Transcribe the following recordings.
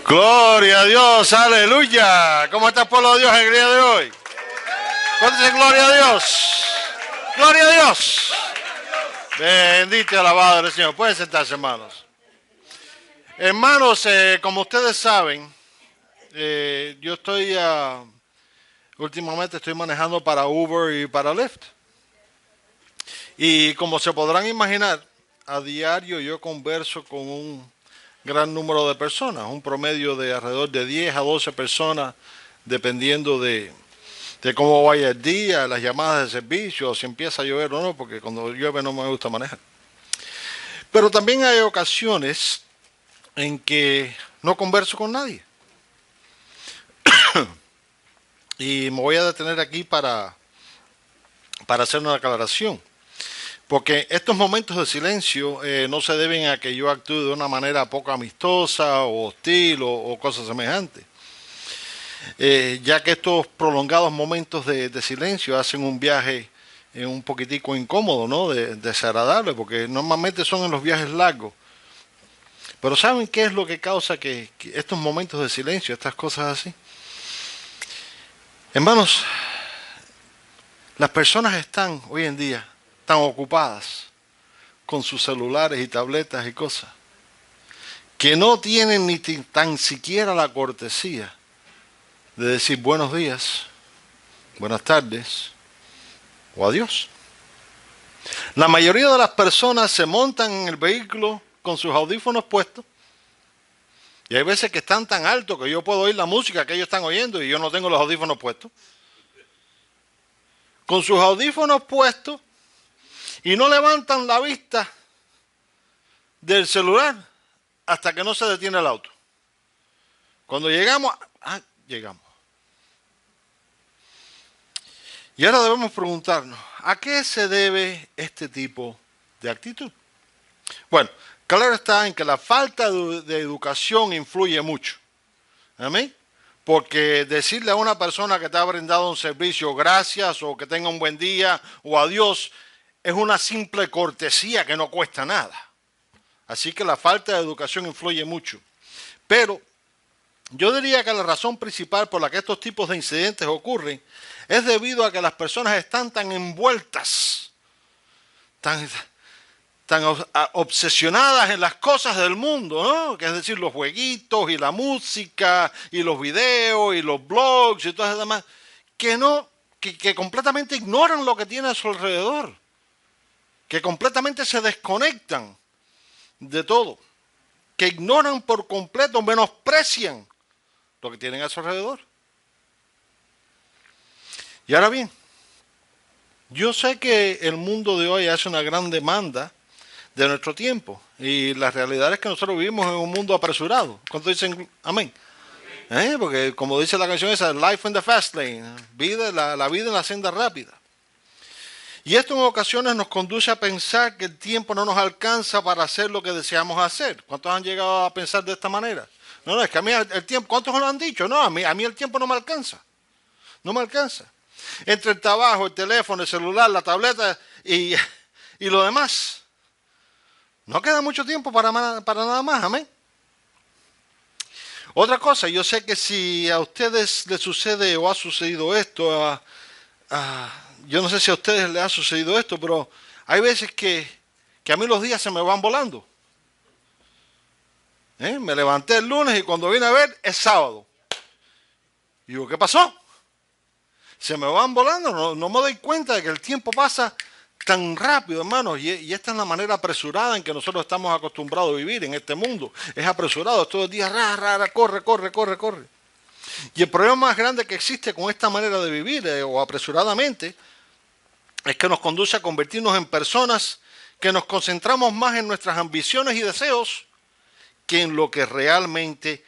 Gloria a Dios, aleluya. ¿Cómo está el pueblo de Dios en el día de hoy? ¿Cuánto dice gloria a Dios? Gloria a Dios. Bendito y alabado el Señor. Pueden sentarse, hermanos. Hermanos, como ustedes saben, yo últimamente estoy manejando para Uber y para Lyft. Y como se podrán imaginar, a diario yo converso con un gran número de personas, un promedio de alrededor de 10 a 12 personas, dependiendo de cómo vaya el día, las llamadas de servicio, si empieza a llover o no, porque cuando llueve no me gusta manejar. Pero también hay ocasiones en que no converso con nadie. Y me voy a detener aquí para hacer una aclaración. Porque estos momentos de silencio no se deben a que yo actúe de una manera poco amistosa o hostil o cosas semejantes. Ya que estos prolongados momentos de silencio hacen un viaje un poquitico incómodo, ¿no? Desagradable, porque normalmente son en los viajes largos. Pero ¿saben qué es lo que causa que estos momentos de silencio, estas cosas así? Hermanos, las personas están hoy en día tan ocupadas con sus celulares y tabletas y cosas, que no tienen ni tan siquiera la cortesía de decir buenos días, buenas tardes o adiós. La mayoría de las personas se montan en el vehículo con sus audífonos puestos, y hay veces que están tan altos que yo puedo oír la música que ellos están oyendo y yo no tengo los audífonos puestos. Con sus audífonos puestos, y no levantan la vista del celular hasta que no se detiene el auto. Cuando llegamos, llegamos. Y ahora debemos preguntarnos, ¿a qué se debe este tipo de actitud? Bueno, claro está en que la falta de educación influye mucho. ¿Amén? Porque decirle a una persona que te ha brindado un servicio gracias o que tenga un buen día o adiós es una simple cortesía que no cuesta nada. Así que la falta de educación influye mucho. Pero yo diría que la razón principal por la que estos tipos de incidentes ocurren es debido a que las personas están tan envueltas, tan obsesionadas en las cosas del mundo, ¿no? Que es decir, los jueguitos y la música y los videos y los blogs y todas las demás, que completamente ignoran lo que tiene a su alrededor, que completamente se desconectan de todo, que ignoran por completo, menosprecian lo que tienen a su alrededor. Y ahora bien, yo sé que el mundo de hoy hace una gran demanda de nuestro tiempo, y la realidad es que nosotros vivimos en un mundo apresurado. ¿Cuántos dicen amén? Porque como dice la canción esa, life in the fast lane, la vida en la senda rápida. Y esto en ocasiones nos conduce a pensar que el tiempo no nos alcanza para hacer lo que deseamos hacer. ¿Cuántos han llegado a pensar de esta manera? No, es que a mí el tiempo, ¿cuántos lo han dicho? No, a mí el tiempo no me alcanza. No me alcanza. Entre el trabajo, el teléfono, el celular, la tableta y lo demás, no queda mucho tiempo para nada más, amén. Otra cosa, yo sé que si a ustedes les sucede o ha sucedido esto, yo no sé si a ustedes les ha sucedido esto, pero hay veces que a mí los días se me van volando. Me levanté el lunes y cuando vine a ver es sábado. Y digo, ¿qué pasó? Se me van volando, no me doy cuenta de que el tiempo pasa tan rápido, hermanos, y esta es la manera apresurada en que nosotros estamos acostumbrados a vivir en este mundo. Es apresurado, todo el día, corre. Y el problema más grande que existe con esta manera de vivir, o apresuradamente, es que nos conduce a convertirnos en personas que nos concentramos más en nuestras ambiciones y deseos que en lo que realmente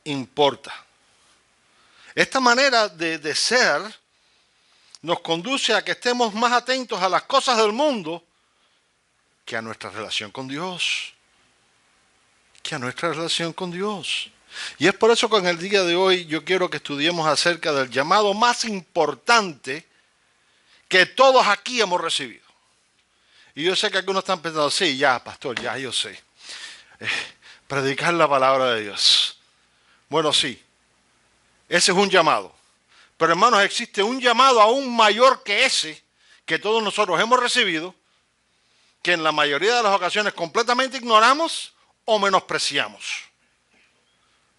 importa. Esta manera de ser nos conduce a que estemos más atentos a las cosas del mundo que a nuestra relación con Dios. Y es por eso que en el día de hoy yo quiero que estudiemos acerca del llamado más importante que todos aquí hemos recibido. Y yo sé que algunos están pensando, sí, ya, pastor, ya yo sé. Predicar la palabra de Dios. Bueno, sí, ese es un llamado. Pero hermanos, existe un llamado aún mayor que ese que todos nosotros hemos recibido, que en la mayoría de las ocasiones completamente ignoramos o menospreciamos.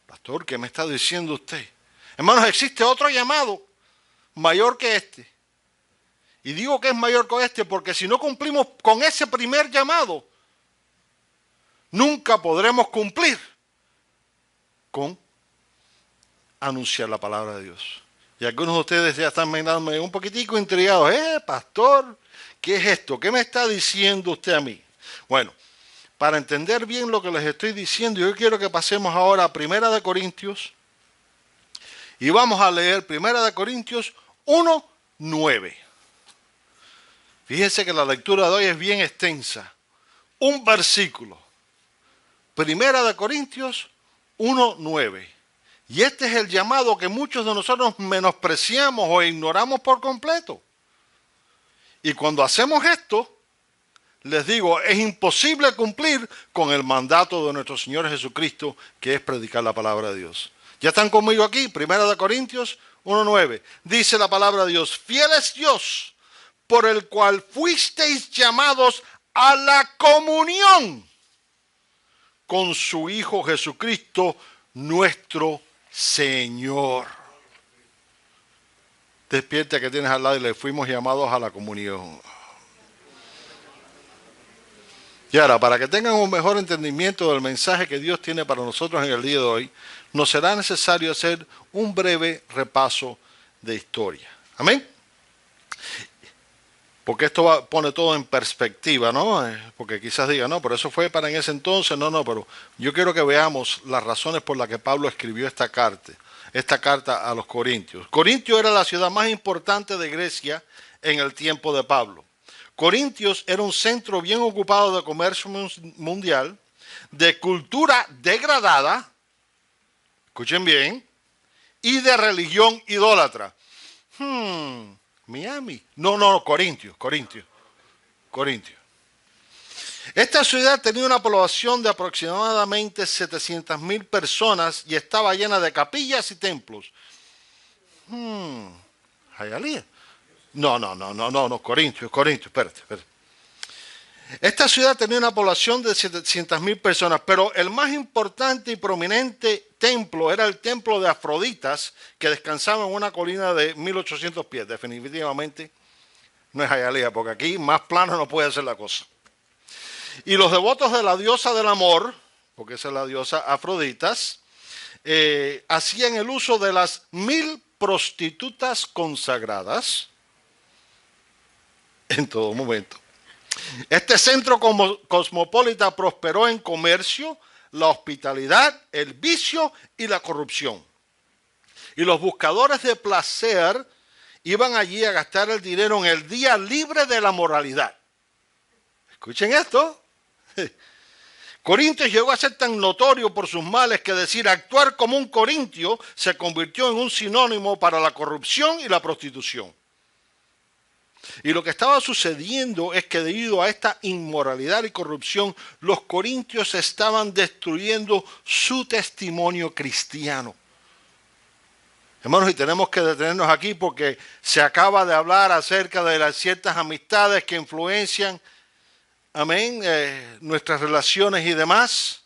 Pastor, ¿qué me está diciendo usted? Hermanos, existe otro llamado mayor que este. Y digo que es mayor que este porque si no cumplimos con ese primer llamado, nunca podremos cumplir con anunciar la palabra de Dios. Y algunos de ustedes ya están mirándome un poquitico intrigados. Pastor, ¿qué es esto? ¿Qué me está diciendo usted a mí? Bueno, para entender bien lo que les estoy diciendo, yo quiero que pasemos ahora a 1 Corintios y vamos a leer 1 Corintios 1:9. Fíjense que la lectura de hoy es bien extensa. Un versículo. 1 Corintios 1:9. Y este es el llamado que muchos de nosotros menospreciamos o ignoramos por completo. Y cuando hacemos esto, les digo, es imposible cumplir con el mandato de nuestro Señor Jesucristo, que es predicar la palabra de Dios. ¿Ya están conmigo aquí? 1 Corintios 1:9. Dice la palabra de Dios, fiel es Dios, por el cual fuisteis llamados a la comunión con su Hijo Jesucristo, nuestro Señor. Despierta que tienes al lado y le fuimos llamados a la comunión. Y ahora, para que tengan un mejor entendimiento del mensaje que Dios tiene para nosotros en el día de hoy, nos será necesario hacer un breve repaso de historia. Amén. Porque esto pone todo en perspectiva, ¿no? Porque quizás digan, no, pero eso fue para en ese entonces. No, pero yo quiero que veamos las razones por las que Pablo escribió esta carta a los Corintios. Corintio era la ciudad más importante de Grecia en el tiempo de Pablo. Corintios era un centro bien ocupado de comercio mundial, de cultura degradada, escuchen bien, y de religión idólatra. Miami. No, Corintios. Esta ciudad tenía una población de aproximadamente 700,000 personas y estaba llena de capillas y templos. Hialeah. No, Corintios, espérate. Esta ciudad tenía una población de 700,000 personas, pero el más importante y prominente templo era el templo de Afroditas, que descansaba en una colina de 1800 pies. Definitivamente no es Hialeah, porque aquí más plano no puede ser la cosa. Y los devotos de la diosa del amor, porque esa es la diosa Afroditas, hacían el uso de las 1000 prostitutas consagradas en todo momento. Este centro cosmopolita prosperó en comercio, la hospitalidad, el vicio y la corrupción. Y los buscadores de placer iban allí a gastar el dinero en el día libre de la moralidad. Escuchen esto. Corintios llegó a ser tan notorio por sus males que decir actuar como un corintio se convirtió en un sinónimo para la corrupción y la prostitución. Y lo que estaba sucediendo es que debido a esta inmoralidad y corrupción, los corintios estaban destruyendo su testimonio cristiano. Hermanos, y tenemos que detenernos aquí porque se acaba de hablar acerca de las ciertas amistades que influencian, amén, nuestras relaciones y demás.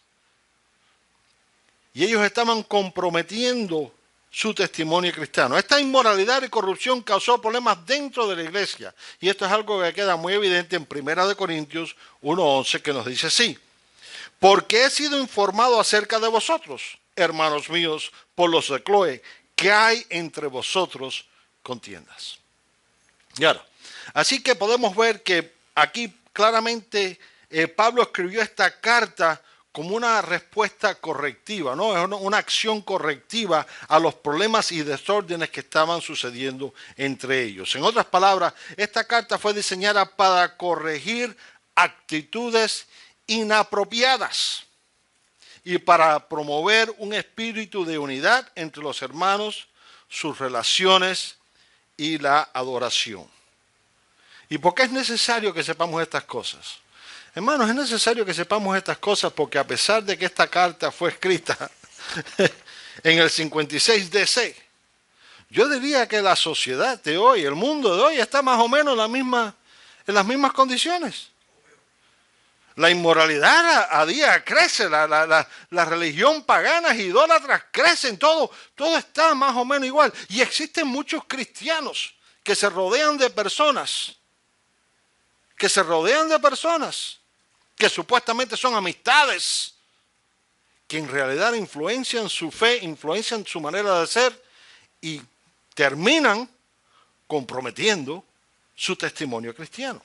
Y ellos estaban comprometiendo su testimonio cristiano. Esta inmoralidad y corrupción causó problemas dentro de la iglesia. Y esto es algo que queda muy evidente en 1 Corintios 1:11, que nos dice así. Porque he sido informado acerca de vosotros, hermanos míos, por los de Cloé, que hay entre vosotros contiendas. Y ahora, así que podemos ver que aquí claramente Pablo escribió esta carta como una respuesta correctiva, ¿no? Es una acción correctiva a los problemas y desórdenes que estaban sucediendo entre ellos. En otras palabras, esta carta fue diseñada para corregir actitudes inapropiadas y para promover un espíritu de unidad entre los hermanos, sus relaciones y la adoración. ¿Y por qué es necesario que sepamos estas cosas? Hermanos, es necesario que sepamos estas cosas porque a pesar de que esta carta fue escrita en el 56 DC, yo diría que la sociedad de hoy, el mundo de hoy, está más o menos en las mismas condiciones. La inmoralidad a día crece, la religión pagana y idólatras crecen, todo está más o menos igual. Y existen muchos cristianos que se rodean de personas, que supuestamente son amistades, que en realidad influencian su fe, influencian su manera de ser y terminan comprometiendo su testimonio cristiano.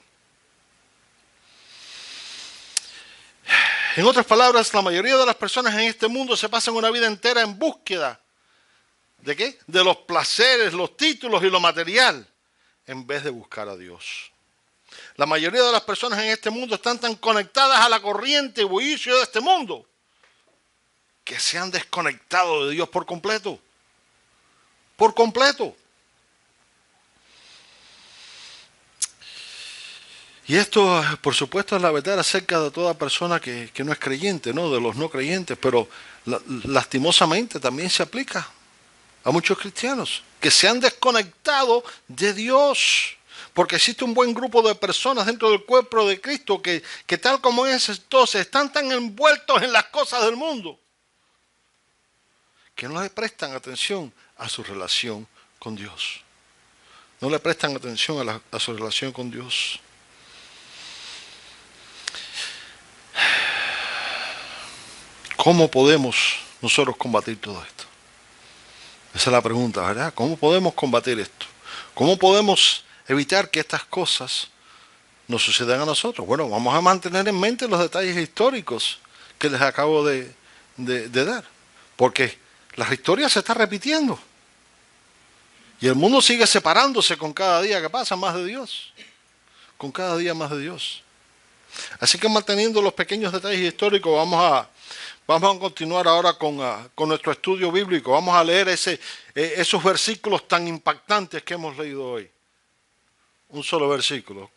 En otras palabras, la mayoría de las personas en este mundo se pasan una vida entera en búsqueda ¿de qué? De los placeres, los títulos y lo material, en vez de buscar a Dios. La mayoría de las personas en este mundo están tan conectadas a la corriente y bullicio de este mundo que se han desconectado de Dios por completo. Por completo. Y esto, por supuesto, es la verdad acerca de toda persona que no es creyente, ¿no? De los no creyentes, pero lastimosamente también se aplica a muchos cristianos que se han desconectado de Dios. Porque existe un buen grupo de personas dentro del cuerpo de Cristo que tal como es entonces están tan envueltos en las cosas del mundo que no le prestan atención a su relación con Dios. No le prestan atención a su relación con Dios. ¿Cómo podemos nosotros combatir todo esto? Esa es la pregunta, ¿verdad? ¿Cómo podemos combatir esto? ¿Cómo podemos evitar que estas cosas nos sucedan a nosotros? Bueno, vamos a mantener en mente los detalles históricos que les acabo de dar. Porque la historia se está repitiendo. Y el mundo sigue separándose con cada día que pasa más de Dios. Con cada día más de Dios. Así que manteniendo los pequeños detalles históricos, vamos a continuar ahora con nuestro estudio bíblico. Vamos a leer esos versículos tan impactantes que hemos leído hoy. Un solo versículo.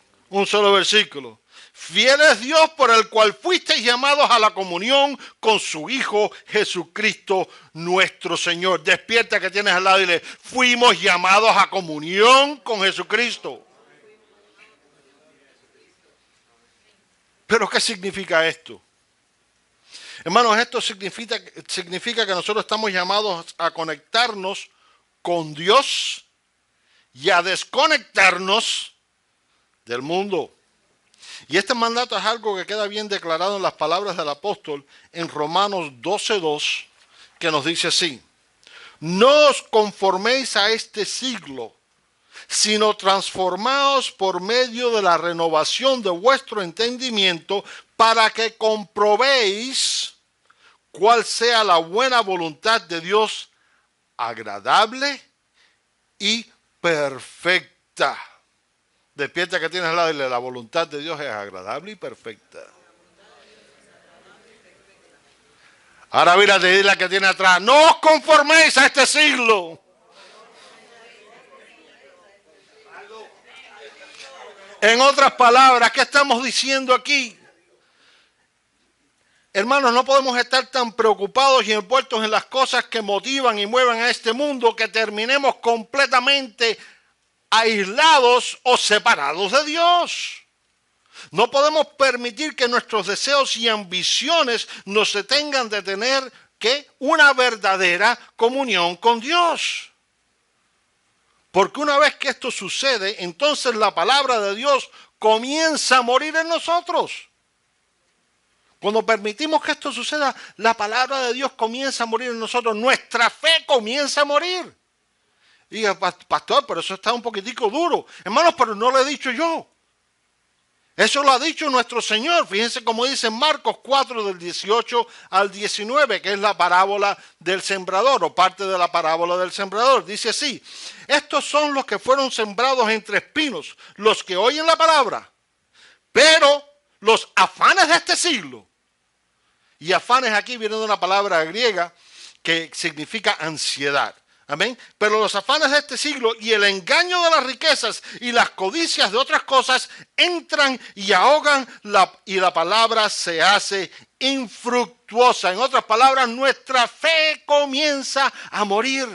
Fiel es Dios por el cual fuisteis llamados a la comunión con su Hijo Jesucristo nuestro Señor. Despierta que tienes al lado y dile, fuimos llamados a comunión con Jesucristo. ¿Pero qué significa esto? Hermanos, esto significa que nosotros estamos llamados a conectarnos con Dios y a desconectarnos del mundo. Y este mandato es algo que queda bien declarado en las palabras del apóstol en Romanos 12:2, que nos dice así: no os conforméis a este siglo, sino transformaos por medio de la renovación de vuestro entendimiento, para que comprobéis cuál sea la buena voluntad de Dios, agradable y perfecta. Despierta que tienes al lado y la voluntad de Dios es agradable y perfecta. Ahora mírate, dile a que tiene atrás, no os conforméis a este siglo. En otras palabras, ¿qué estamos diciendo aquí? Hermanos, no podemos estar tan preocupados y envueltos en las cosas que motivan y mueven a este mundo que terminemos completamente aislados o separados de Dios. No podemos permitir que nuestros deseos y ambiciones nos detengan de tener una verdadera comunión con Dios. Porque una vez que esto sucede, entonces la palabra de Dios comienza a morir en nosotros. Cuando permitimos que esto suceda, la palabra de Dios comienza a morir en nosotros. Nuestra fe comienza a morir. Y diga, pastor, pero eso está un poquitico duro. Hermanos, pero no lo he dicho yo. Eso lo ha dicho nuestro Señor. Fíjense cómo dice en Marcos 4, del 18 al 19, que es la parábola del sembrador, o parte de la parábola del sembrador. Dice así: estos son los que fueron sembrados entre espinos, los que oyen la palabra, pero los afanes de este siglo Y afanes aquí viene de una palabra griega que significa ansiedad. Amén. Pero los afanes de este siglo y el engaño de las riquezas y las codicias de otras cosas entran y ahogan y la palabra se hace infructuosa. En otras palabras, nuestra fe comienza a morir.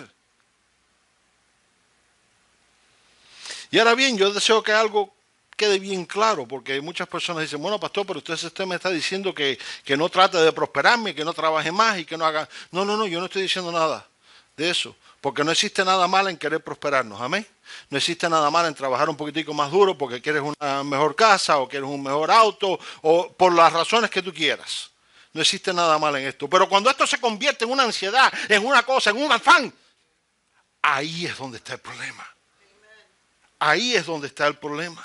Y ahora bien, yo deseo que algo quede bien claro, porque muchas personas dicen, bueno, pastor, pero usted me está diciendo que no trate de prosperarme, que no trabaje más y que no haga... No, yo no estoy diciendo nada de eso, porque no existe nada mal en querer prosperarnos, amén. No existe nada mal en trabajar un poquitico más duro porque quieres una mejor casa o quieres un mejor auto o por las razones que tú quieras. No existe nada mal en esto. Pero cuando esto se convierte en una ansiedad, en una cosa, en un afán, ahí es donde está el problema. Ahí es donde está el problema.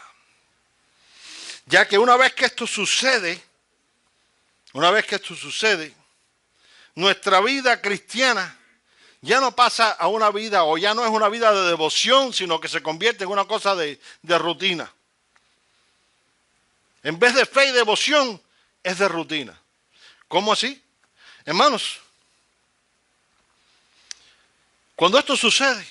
Ya que una vez que esto sucede, nuestra vida cristiana ya no pasa a una vida, o ya no es una vida de devoción, sino que se convierte en una cosa de rutina. En vez de fe y devoción, es de rutina. ¿Cómo así? Hermanos, cuando esto sucede,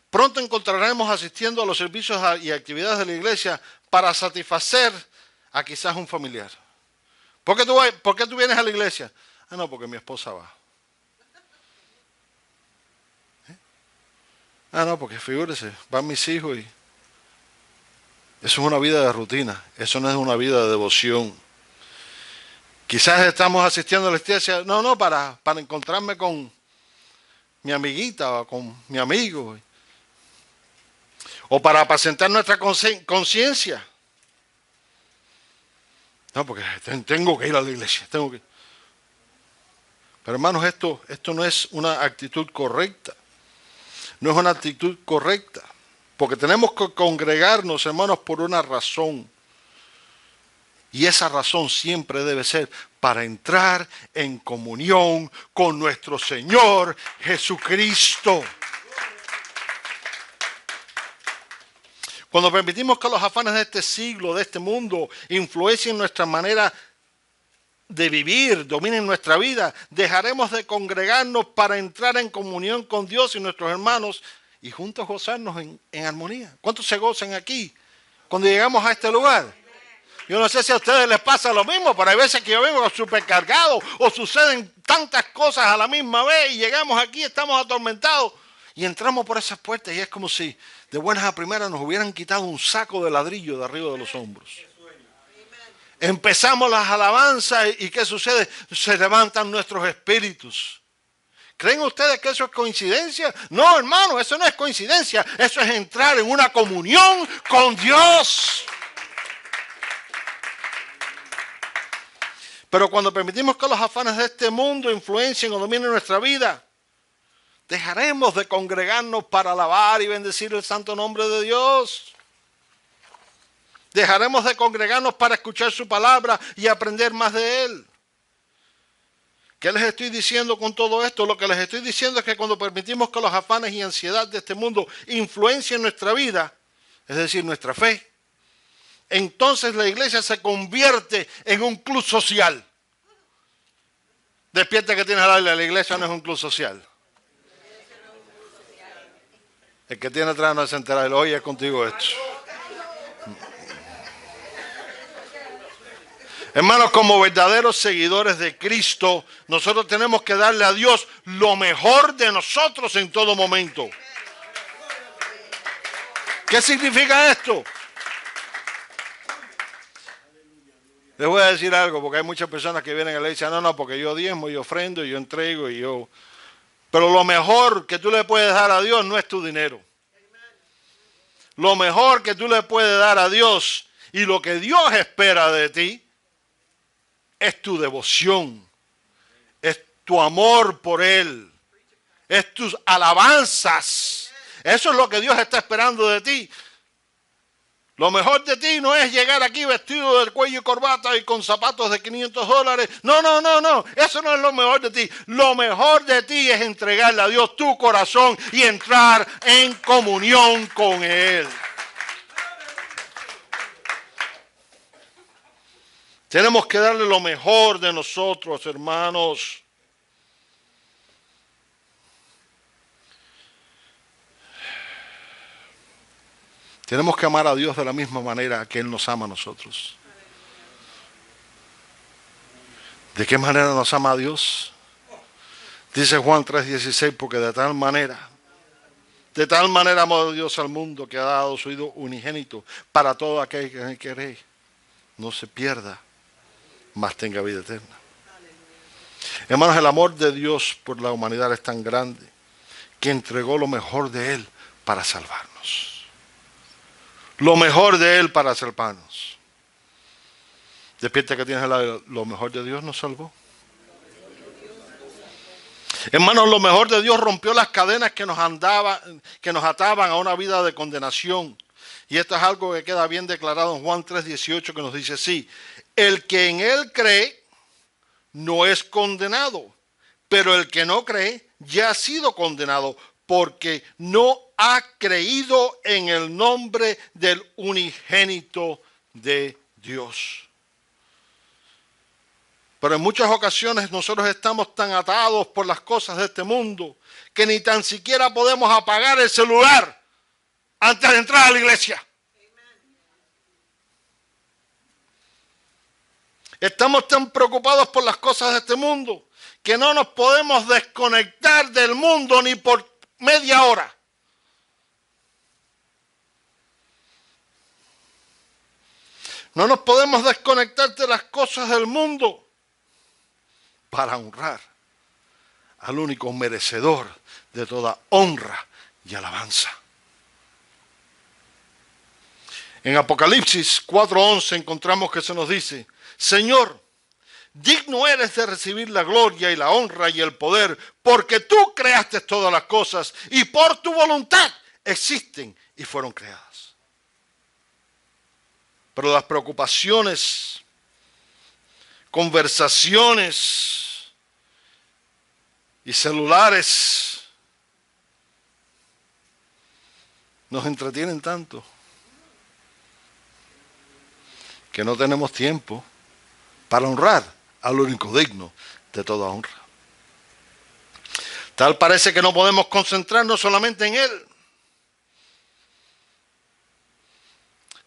pronto encontraremos asistiendo a los servicios y actividades de la iglesia para satisfacer a quizás un familiar. ¿Por qué tú vienes a la iglesia? No, porque mi esposa va. No, porque figúrese, van mis hijos y... Eso es una vida de rutina, eso no es una vida de devoción. Quizás estamos asistiendo a la iglesia, para encontrarme con mi amiguita o con mi amigo. O para apacentar nuestra conciencia. No, porque tengo que ir a la iglesia, Pero hermanos, esto no es una actitud correcta. No es una actitud correcta. Porque tenemos que congregarnos, hermanos, por una razón. Y esa razón siempre debe ser para entrar en comunión con nuestro Señor Jesucristo. Cuando permitimos que los afanes de este siglo, de este mundo, influencien nuestra manera de vivir, dominen nuestra vida, dejaremos de congregarnos para entrar en comunión con Dios y nuestros hermanos y juntos gozarnos en armonía. ¿Cuántos se gozan aquí cuando llegamos a este lugar? Yo no sé si a ustedes les pasa lo mismo, pero hay veces que yo vengo supercargado o suceden tantas cosas a la misma vez y llegamos aquí, estamos atormentados y entramos por esas puertas y es como si de buenas a primeras nos hubieran quitado un saco de ladrillo de arriba de los hombros. Empezamos las alabanzas y ¿qué sucede? Se levantan nuestros espíritus. ¿Creen ustedes que eso es coincidencia? No, hermano, eso no es coincidencia. Eso es entrar en una comunión con Dios. Pero cuando permitimos que los afanes de este mundo influencien o dominen nuestra vida, dejaremos de congregarnos para alabar y bendecir el santo nombre de Dios. Dejaremos de congregarnos para escuchar su palabra y aprender más de Él. ¿Qué les estoy diciendo con todo esto? Lo que les estoy diciendo es que cuando permitimos que los afanes y ansiedad de este mundo influencien nuestra vida, es decir, nuestra fe, entonces la iglesia se convierte en un club social. Despierta que tienes al aire, la iglesia no es un club social. El que tiene atrás no se entera, oye, es contigo esto. Hermanos, como verdaderos seguidores de Cristo, nosotros tenemos que darle a Dios lo mejor de nosotros en todo momento. ¿Qué significa esto? Les voy a decir algo, porque hay muchas personas que vienen a la iglesia, no, porque yo diezmo, yo ofrendo, yo entrego, y yo... Pero lo mejor que tú le puedes dar a Dios no es tu dinero. Lo mejor que tú le puedes dar a Dios y lo que Dios espera de ti es tu devoción, es tu amor por Él, es tus alabanzas. Eso es lo que Dios está esperando de ti. Lo mejor de ti no es llegar aquí vestido de cuello y corbata y con zapatos de $500. No. Eso no es lo mejor de ti. Lo mejor de ti es entregarle a Dios tu corazón y entrar en comunión con Él. Tenemos que darle lo mejor de nosotros, hermanos. Tenemos que amar a Dios de la misma manera que Él nos ama a nosotros. ¿De qué manera nos ama a Dios? Dice Juan 3:16, porque de tal manera amó Dios al mundo que ha dado su Hijo unigénito para todo aquel que en él cree no se pierda, mas tenga vida eterna. Hermanos, el amor de Dios por la humanidad es tan grande que entregó lo mejor de Él para salvarnos. Lo mejor de Él para salvarnos. Despierta que tienes al lado, lo mejor de Dios nos salvó. Hermanos, lo mejor de Dios rompió las cadenas que nos ataban a una vida de condenación. Y esto es algo que queda bien declarado en Juan 3:18, que nos dice así: el que en Él cree no es condenado, pero el que no cree ya ha sido condenado porque no ha creído en el nombre del unigénito de Dios. Pero en muchas ocasiones nosotros estamos tan atados por las cosas de este mundo que ni tan siquiera podemos apagar el celular antes de entrar a la iglesia. Estamos tan preocupados por las cosas de este mundo que no nos podemos desconectar del mundo ni por media hora. No nos podemos desconectar de las cosas del mundo para honrar al único merecedor de toda honra y alabanza. En Apocalipsis 4:11 encontramos que se nos dice: Señor, digno eres de recibir la gloria y la honra y el poder, porque tú creaste todas las cosas y por tu voluntad existen y fueron creadas. Pero las preocupaciones, conversaciones y celulares nos entretienen tanto que no tenemos tiempo para honrar al único digno de toda honra. Tal parece que no podemos concentrarnos solamente en Él.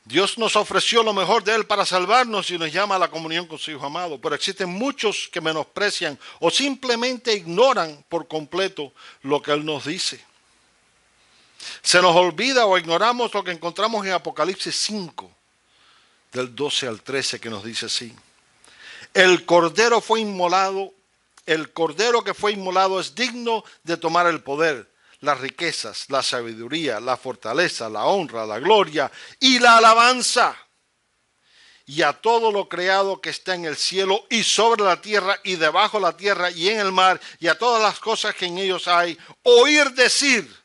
Dios nos ofreció lo mejor de Él para salvarnos y nos llama a la comunión con su Hijo amado. Pero existen muchos que menosprecian o simplemente ignoran por completo lo que Él nos dice. Se nos olvida o ignoramos lo que encontramos en Apocalipsis 5, del 12 al 13, que nos dice así: el cordero que fue inmolado es digno de tomar el poder, las riquezas, la sabiduría, la fortaleza, la honra, la gloria y la alabanza. Y a todo lo creado que está en el cielo y sobre la tierra y debajo de la tierra y en el mar, y a todas las cosas que en ellos hay, oír decir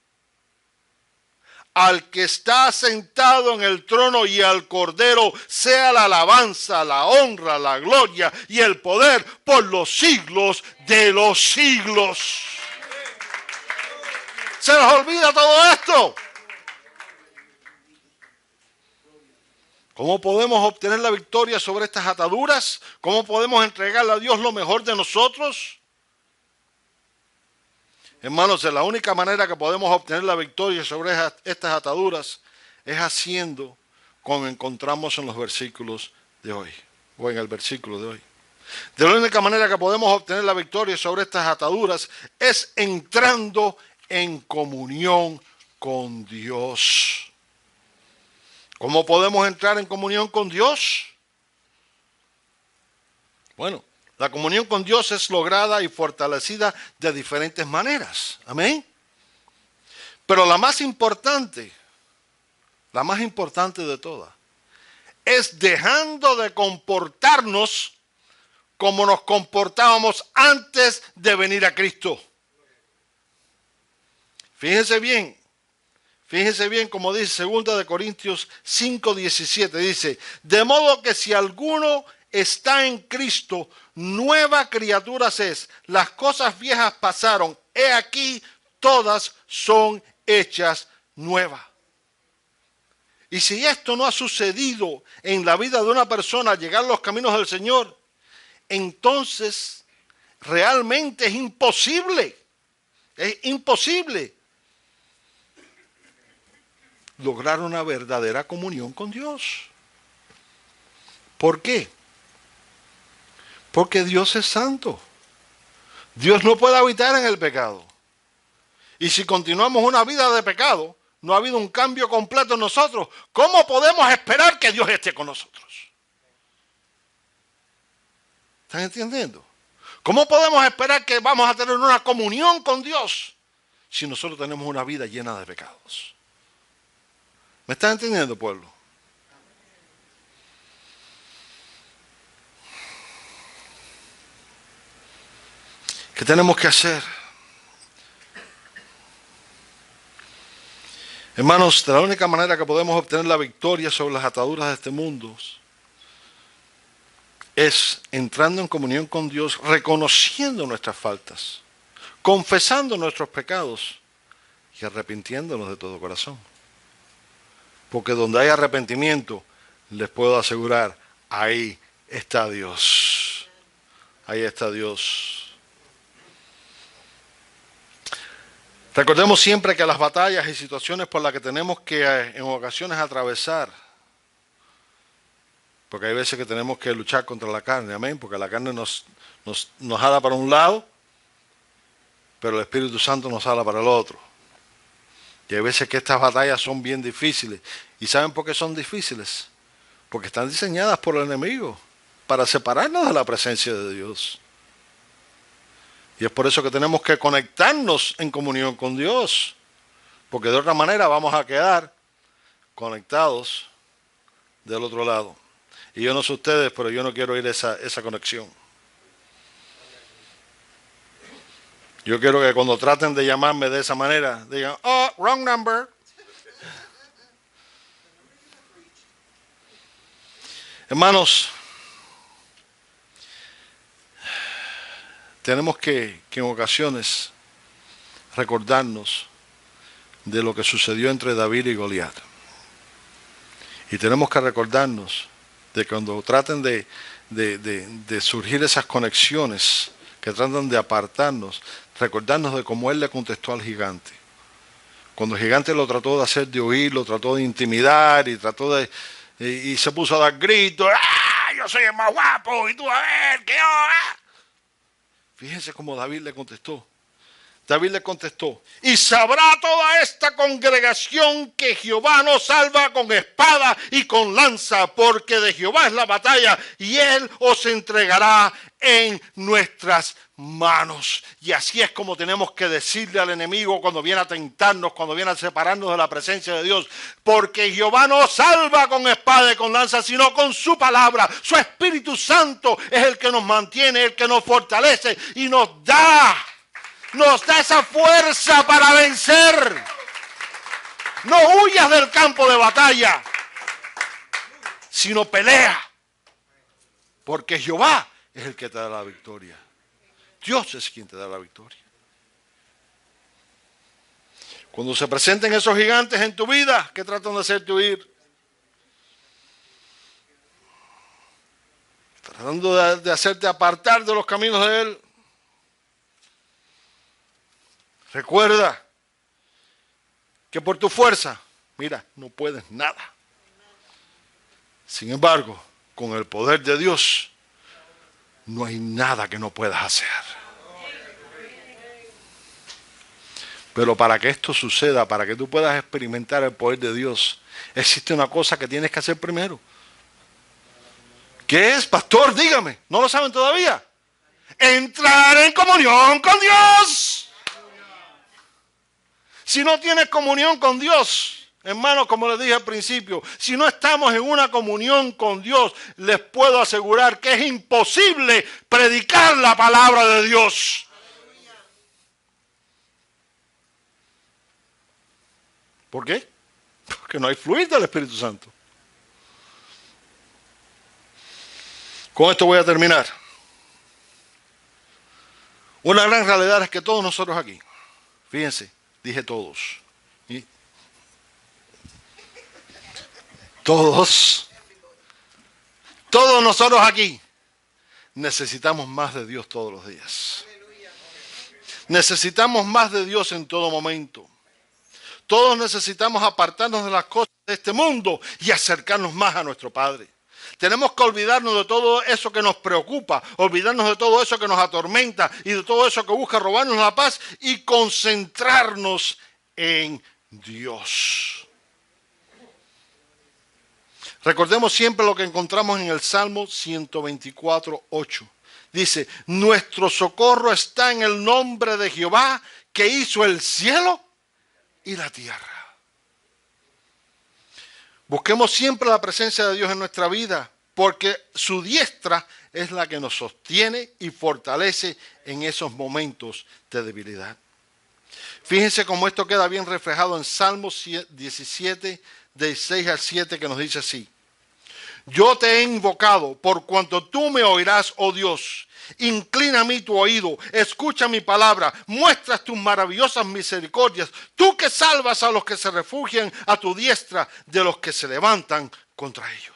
al que está sentado en el trono y al Cordero sea la alabanza, la honra, la gloria y el poder por los siglos de los siglos. Se nos olvida todo esto. ¿Cómo podemos obtener la victoria sobre estas ataduras? ¿Cómo podemos entregarle a Dios lo mejor de nosotros? Hermanos, la única manera que podemos obtener la victoria sobre estas ataduras es haciendo como encontramos en los versículos de hoy, o en el versículo de hoy. De la única manera que podemos obtener la victoria sobre estas ataduras es entrando en comunión con Dios. ¿Cómo podemos entrar en comunión con Dios? Bueno, la comunión con Dios es lograda y fortalecida de diferentes maneras. Amén. Pero la más importante de todas, es dejando de comportarnos como nos comportábamos antes de venir a Cristo. Fíjense bien como dice 2 Corintios 5:17, dice: de modo que si alguno está en Cristo, nueva criatura es. Las cosas viejas pasaron, he aquí todas son hechas nuevas. Y si esto no ha sucedido en la vida de una persona al llegar a los caminos del Señor, entonces realmente es imposible lograr una verdadera comunión con Dios. ¿Por qué? Porque Dios es santo. Dios no puede habitar en el pecado. Y si continuamos una vida de pecado, no ha habido un cambio completo en nosotros, ¿cómo podemos esperar que Dios esté con nosotros? ¿Están entendiendo? ¿Cómo podemos esperar que vamos a tener una comunión con Dios si nosotros tenemos una vida llena de pecados? ¿Me están entendiendo, pueblo? ¿Qué tenemos que hacer? Hermanos, de la única manera que podemos obtener la victoria sobre las ataduras de este mundo es entrando en comunión con Dios, reconociendo nuestras faltas, confesando nuestros pecados y arrepintiéndonos de todo corazón. Porque donde hay arrepentimiento, les puedo asegurar, ahí está Dios. Ahí está Dios. Recordemos siempre que las batallas y situaciones por las que tenemos que en ocasiones atravesar, porque hay veces que tenemos que luchar contra la carne, amén, porque la carne nos jala para un lado, pero el Espíritu Santo nos jala para el otro. Y hay veces que estas batallas son bien difíciles. ¿Y saben por qué son difíciles? Porque están diseñadas por el enemigo para separarnos de la presencia de Dios. Y es por eso que tenemos que conectarnos en comunión con Dios. Porque de otra manera vamos a quedar conectados del otro lado. Y yo no sé ustedes, pero yo no quiero ir a esa conexión. Yo quiero que cuando traten de llamarme de esa manera, digan, oh, wrong number. Hermanos, tenemos que en ocasiones recordarnos de lo que sucedió entre David y Goliat. Y tenemos que recordarnos de cuando traten de surgir esas conexiones que tratan de apartarnos, recordarnos de cómo él le contestó al gigante. Cuando el gigante lo trató de hacer de oír, lo trató de intimidar y se puso a dar gritos, ¡ah! Yo soy el más guapo y tú a ver, ¿qué yo? ¡Ah! Fíjense cómo David le contestó. David le contestó, y sabrá toda esta congregación que Jehová nos salva con espada y con lanza, porque de Jehová es la batalla y él os entregará en nuestras manos. Y así es como tenemos que decirle al enemigo cuando viene a tentarnos, cuando viene a separarnos de la presencia de Dios, porque Jehová no salva con espada y con lanza, sino con su palabra. Su Espíritu Santo es el que nos mantiene, el que nos fortalece y nos da esa fuerza para vencer. No huyas del campo de batalla, sino pelea, porque Jehová es el que te da la victoria. Dios es quien te da la victoria. Cuando se presenten esos gigantes en tu vida que tratan de hacerte huir, tratando de hacerte apartar de los caminos de Él, recuerda que por tu fuerza, mira, no puedes nada. Sin embargo, con el poder de Dios, no hay nada que no puedas hacer. Pero para que esto suceda, para que tú puedas experimentar el poder de Dios, existe una cosa que tienes que hacer primero. ¿Qué es, pastor? Dígame. ¿No lo saben todavía? Entrar en comunión con Dios. Si no tienes comunión con Dios, hermanos, como les dije al principio, si no estamos en una comunión con Dios, les puedo asegurar que es imposible predicar la palabra de Dios. ¿Por qué? Porque no hay fluir del Espíritu Santo. Con esto voy a terminar. Una gran realidad es que todos nosotros aquí, fíjense, dije todos. Todos nosotros aquí necesitamos más de Dios todos los días. Necesitamos más de Dios en todo momento. Todos necesitamos apartarnos de las cosas de este mundo y acercarnos más a nuestro Padre. Tenemos que olvidarnos de todo eso que nos preocupa, olvidarnos de todo eso que nos atormenta y de todo eso que busca robarnos la paz y concentrarnos en Dios. Recordemos siempre lo que encontramos en el Salmo 124:8. Dice, nuestro socorro está en el nombre de Jehová que hizo el cielo y la tierra. Busquemos siempre la presencia de Dios en nuestra vida, porque su diestra es la que nos sostiene y fortalece en esos momentos de debilidad. Fíjense cómo esto queda bien reflejado en Salmos 17, del 6 al 7, que nos dice así. Yo te he invocado por cuanto tú me oirás, oh Dios. Inclina a mí tu oído, escucha mi palabra, muestras tus maravillosas misericordias, tú que salvas a los que se refugian a tu diestra de los que se levantan contra ellos.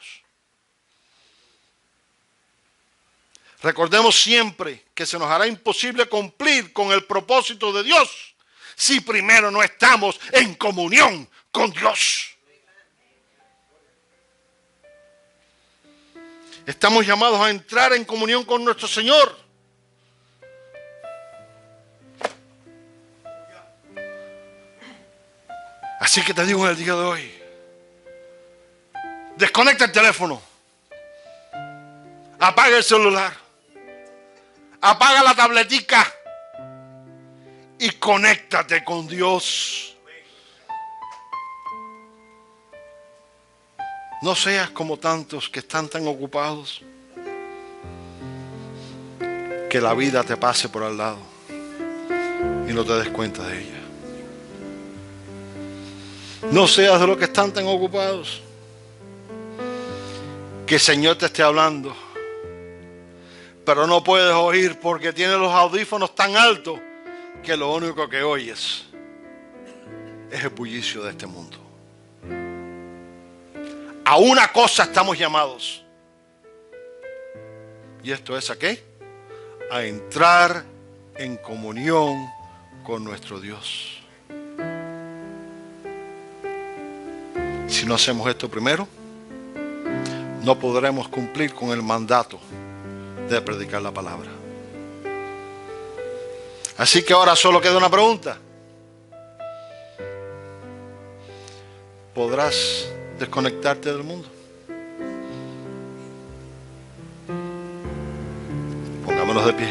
Recordemos siempre que se nos hará imposible cumplir con el propósito de Dios si primero no estamos en comunión con Dios. Estamos llamados a entrar en comunión con nuestro Señor. Así que te digo en el día de hoy, desconecta el teléfono, apaga el celular, apaga la tabletica y conéctate con Dios. No seas como tantos que están tan ocupados que la vida te pase por al lado y no te des cuenta de ella. No seas de los que están tan ocupados que el Señor te esté hablando, pero no puedes oír porque tienes los audífonos tan altos que lo único que oyes es el bullicio de este mundo. A una cosa estamos llamados. ¿Y esto es a qué? A entrar en comunión con nuestro Dios. Si no hacemos esto primero, no podremos cumplir con el mandato de predicar la palabra. Así que ahora solo queda una pregunta. ¿Podrás desconectarte del mundo? Pongámonos de pie.